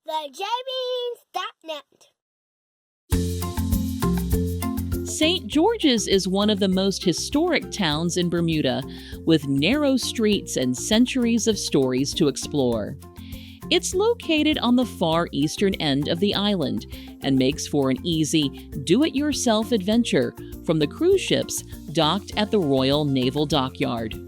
TheJamies.net. St. George's is one of the most historic towns in Bermuda, with narrow streets and centuries of stories to explore. It's located on the far eastern end of the island and makes for an easy, do-it-yourself adventure from the cruise ships docked at the Royal Naval Dockyard.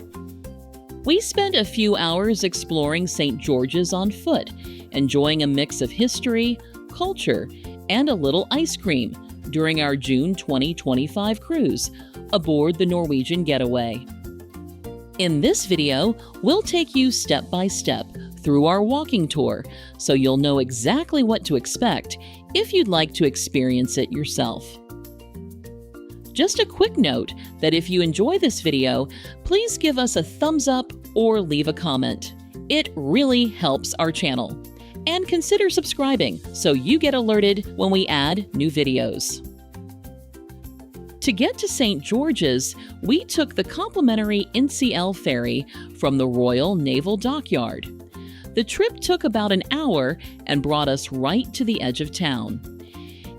We spent a few hours exploring St. George's on foot, enjoying a mix of history, culture, and a little ice cream during our June 2025 cruise aboard the Norwegian Getaway. In this video, we'll take you step by step through our walking tour so you'll know exactly what to expect if you'd like to experience it yourself. Just a quick note that if you enjoy this video, please give us a thumbs up or leave a comment. It really helps our channel. And consider subscribing so you get alerted when we add new videos. To get to St. George's, we took the complimentary NCL ferry from the Royal Naval Dockyard. The trip took about an hour and brought us right to the edge of town.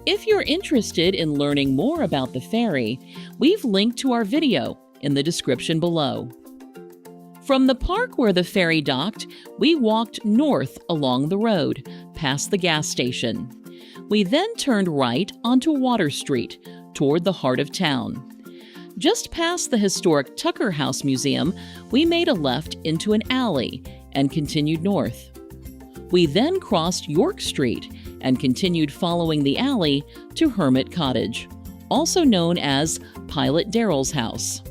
If you're interested in learning more about the ferry, we've linked to our video in the description below. From the park where the ferry docked, we walked north along the road, past the gas station. We then turned right onto Water Street, toward the heart of town. Just past the historic Tucker House Museum, we made a left into an alley and continued north. We then crossed York Street and continued following the alley to Hermit Cottage, also known as Pilot Darrell's house.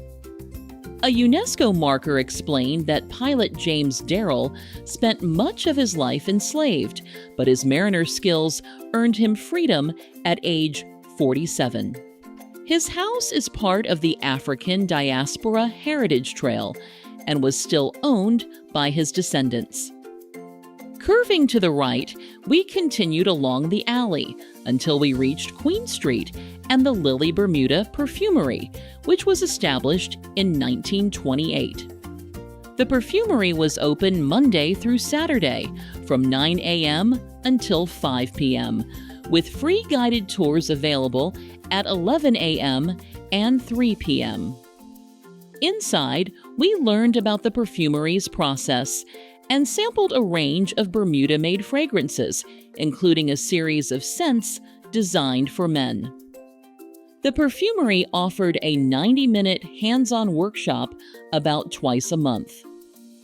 A UNESCO marker explained that pilot James Darrell spent much of his life enslaved, but his mariner skills earned him freedom at age 47. His house is part of the African Diaspora Heritage Trail and was still owned by his descendants. Curving to the right, we continued along the alley until we reached Queen Street and the Lily Bermuda Perfumery, which was established in 1928. The perfumery was open Monday through Saturday from 9 a.m. until 5 p.m., with free guided tours available at 11 a.m. and 3 p.m. Inside, we learned about the perfumery's process and sampled a range of Bermuda-made fragrances, including a series of scents designed for men. The perfumery offered a 90-minute hands-on workshop about twice a month.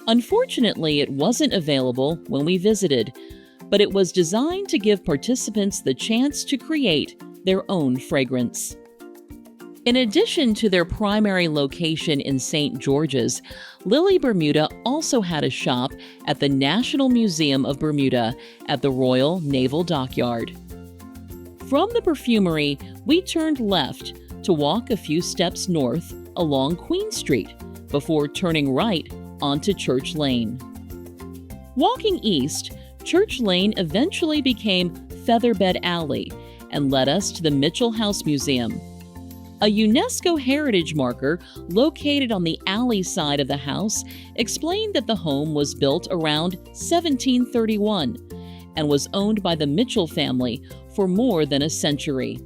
Unfortunately, it wasn't available when we visited, but it was designed to give participants the chance to create their own fragrance. In addition to their primary location in St. George's, Lily Bermuda also had a shop at the National Museum of Bermuda at the Royal Naval Dockyard. From the perfumery, we turned left to walk a few steps north along Queen Street before turning right onto Church Lane. Walking east, Church Lane eventually became Featherbed Alley and led us to the Mitchell House Museum. A UNESCO heritage marker located on the alley side of the house explained that the home was built around 1731 and was owned by the Mitchell family for more than a century.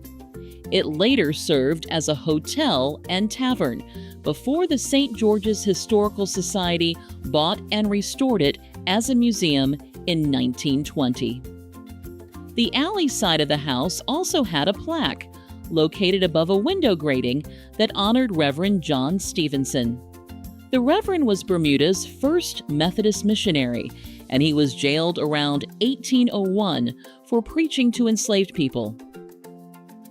It later served as a hotel and tavern before the St. George's Historical Society bought and restored it as a museum in 1920. The alley side of the house also had a plaque located above a window grating that honored Reverend John Stevenson. The Reverend was Bermuda's first Methodist missionary, and he was jailed around 1801 for preaching to enslaved people.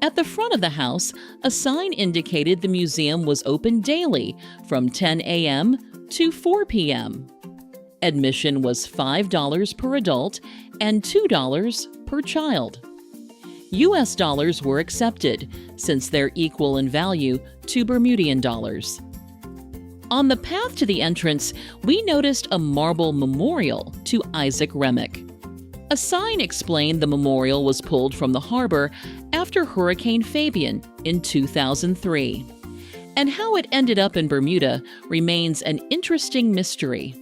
At the front of the house, a sign indicated the museum was open daily from 10 a.m. to 4 p.m. Admission was $5 per adult and $2 per child. U.S. dollars were accepted, since they're equal in value to Bermudian dollars. On the path to the entrance, we noticed a marble memorial to Isaac Remick. A sign explained the memorial was pulled from the harbor after Hurricane Fabian in 2003. And how it ended up in Bermuda remains an interesting mystery.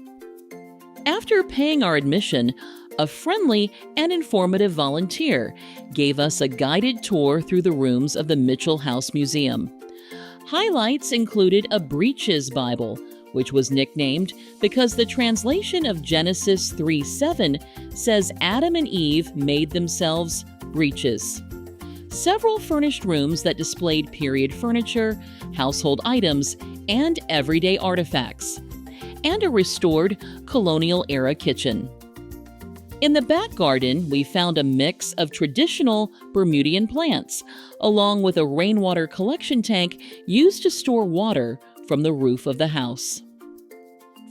After paying our admission, A friendly and informative volunteer gave us a guided tour through the rooms of the Mitchell House Museum. Highlights included a breeches Bible, which was nicknamed because the translation of Genesis 3:7 says Adam and Eve made themselves breeches. Several furnished rooms that displayed period furniture, household items, and everyday artifacts, and a restored colonial-era kitchen. In the back garden, we found a mix of traditional Bermudian plants, along with a rainwater collection tank used to store water from the roof of the house.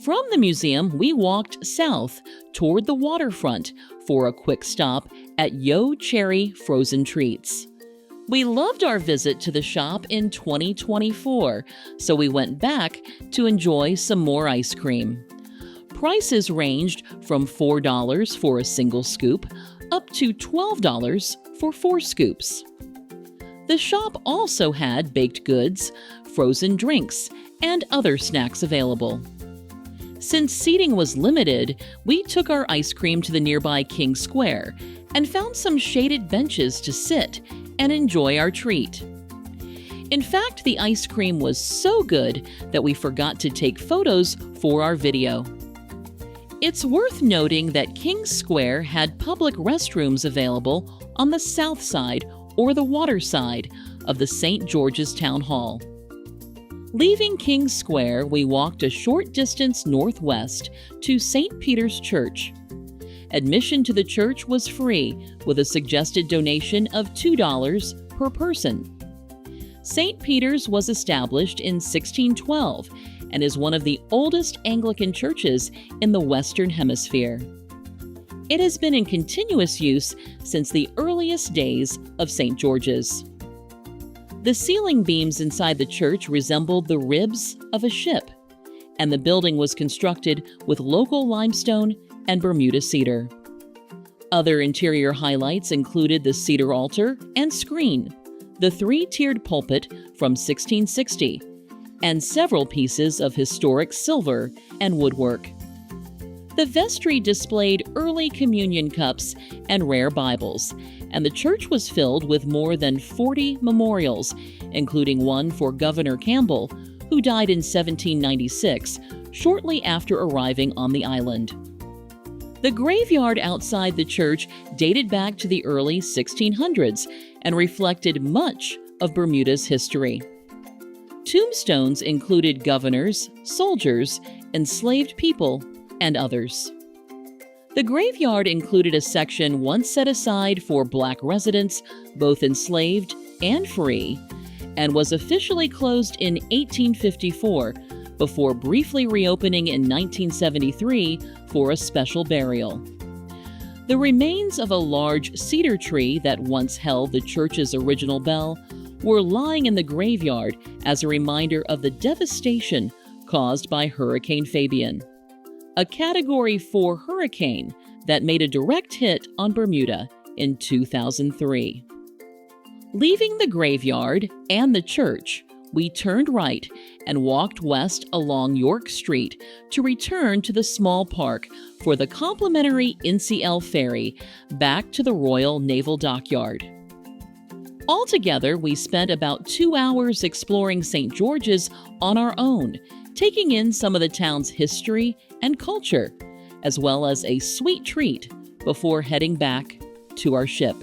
From the museum, we walked south toward the waterfront for a quick stop at Yo Cherry Frozen Treats. We loved our visit to the shop in 2024, so we went back to enjoy some more ice cream. Prices ranged from $4 for a single scoop up to $12 for 4 scoops. The shop also had baked goods, frozen drinks, and other snacks available. Since seating was limited, we took our ice cream to the nearby King Square and found some shaded benches to sit and enjoy our treat. In fact, the ice cream was so good that we forgot to take photos for our video. It's worth noting that King Square had public restrooms available on the south side or the water side of the St. George's Town Hall. Leaving King Square, we walked a short distance northwest to St. Peter's Church. Admission to the church was free, with a suggested donation of $2 per person. St. Peter's was established in 1612 and is one of the oldest Anglican churches in the Western Hemisphere. It has been in continuous use since the earliest days of St. George's. The ceiling beams inside the church resembled the ribs of a ship, and the building was constructed with local limestone and Bermuda cedar. Other interior highlights included the cedar altar and screen, the 3-tiered pulpit from 1660, and several pieces of historic silver and woodwork. The vestry displayed early communion cups and rare Bibles, and the church was filled with more than 40 memorials, including one for Governor Campbell, who died in 1796, shortly after arriving on the island. The graveyard outside the church dated back to the early 1600s and reflected much of Bermuda's history. Tombstones included governors, soldiers, enslaved people, and others. The graveyard included a section once set aside for Black residents, both enslaved and free, and was officially closed in 1854 before briefly reopening in 1973 for a special burial. The remains of a large cedar tree that once held the church's original bell were lying in the graveyard as a reminder of the devastation caused by Hurricane Fabian, a Category 4 hurricane that made a direct hit on Bermuda in 2003. Leaving the graveyard and the church, we turned right and walked west along York Street to return to the small park for the complimentary NCL ferry back to the Royal Naval Dockyard. Altogether, we spent about 2 hours exploring St. George's on our own, taking in some of the town's history and culture, as well as a sweet treat before heading back to our ship.